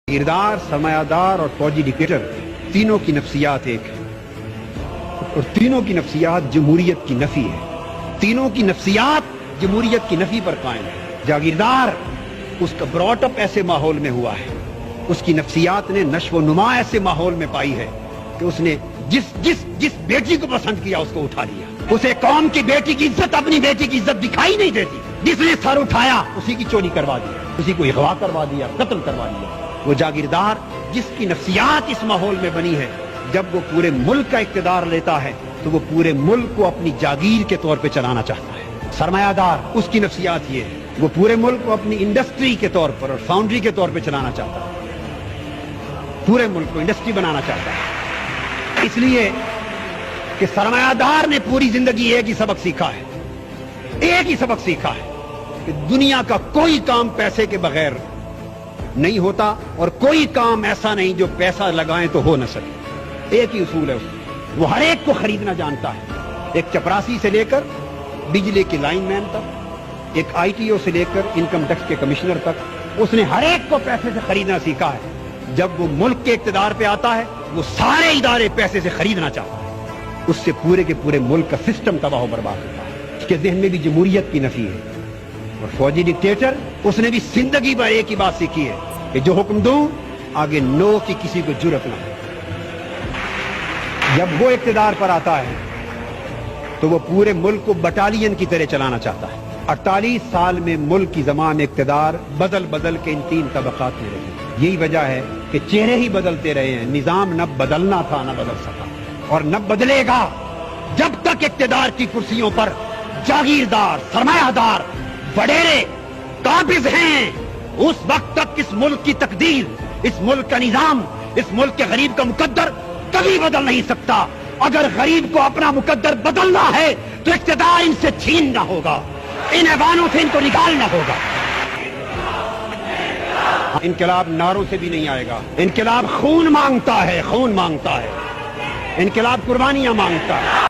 जागीरदार, सरमायादार और फौजी डिक्टेटर तीनों की नफ्सियात एक है और तीनों की नफ्सियात जमहूरियत की नफी है। तीनों की नफ्सियात जमहूरियत की नफी पर कायम है। जागीरदार उसका ब्रॉटअप ऐसे माहौल में हुआ है, उसकी नफ्सियात ने नश्व नुमा ऐसे माहौल में पाई है कि उसने जिस बेटी को पसंद किया उसको उठा लिया। उसे कौम की बेटी की इज्जत, अपनी बेटी की इज्जत दिखाई नहीं देती। जिसने सर उठाया उसी की चोरी करवा दी, उसी को अगवा करवा दिया, कत्ल करवा दिया। वो जागीरदार जिसकी नफ्सियात इस माहौल में बनी है, जब वो पूरे मुल्क का इख्तिदार लेता है तो वो पूरे मुल्क को अपनी जागीर के तौर पे चलाना चाहता है। सरमायादार उसकी नफ्सियात ये है, वो पूरे मुल्क को अपनी इंडस्ट्री के तौर पर और फाउंड्री के तौर पे चलाना चाहता है, पूरे मुल्क को इंडस्ट्री बनाना चाहता है। इसलिए कि सरमायादार ने पूरी जिंदगी एक ही सबक सीखा है, एक ही सबक सीखा है कि दुनिया का कोई काम पैसे के बगैर नहीं होता और कोई काम ऐसा नहीं जो पैसा लगाएं तो हो न सके। एक ही उसूल है उसका, वो हर एक को खरीदना जानता है, एक चपरासी से लेकर बिजली के लाइनमैन तक, एक आईटीओ से लेकर इनकम टैक्स के कमिश्नर तक, उसने हर एक को पैसे से खरीदना सीखा है। जब वो मुल्क के इख्तिदार पे आता है वो सारे इदारे पैसे से खरीदना चाहता है, उससे पूरे के पूरे मुल्क का सिस्टम तबाह बर्बाद होता है। उसके जहन में भी जमहूरियत की नफी है। और फौजी डिक्टेटर उसने भी जिंदगी भर एक ही बात सीखी है कि जो हुक्म दूं आगे नो की किसी को जुर्रत ना हो। जब वो इख्तिदार पर आता है तो वो पूरे मुल्क को बटालियन की तरह चलाना चाहता है। 48 साल में मुल्क की ज़मान इख्तिदार बदल बदल के इन 3 तबकात में रही। यही वजह है कि चेहरे ही बदलते रहे हैं। निजाम न बदलना था न बदल सका और न बदलेगा जब तक इख्तिदार की कुर्सियों पर जागीरदार, सरमायादार, वडेरे काबिज हैं। उस वक्त तक इस मुल्क की तकदीर, इस मुल्क का निजाम, इस मुल्क के गरीब का मुकद्दर कभी बदल नहीं सकता। अगर गरीब को अपना मुकद्दर बदलना है तो इख्तिदार इनसे छीनना होगा, इन ऐवानों से इनको निकालना होगा। इनकलाब नारों से भी नहीं आएगा। इनकलाब खून मांगता है, खून मांगता है। इनकलाब कुर्बानियां मांगता है।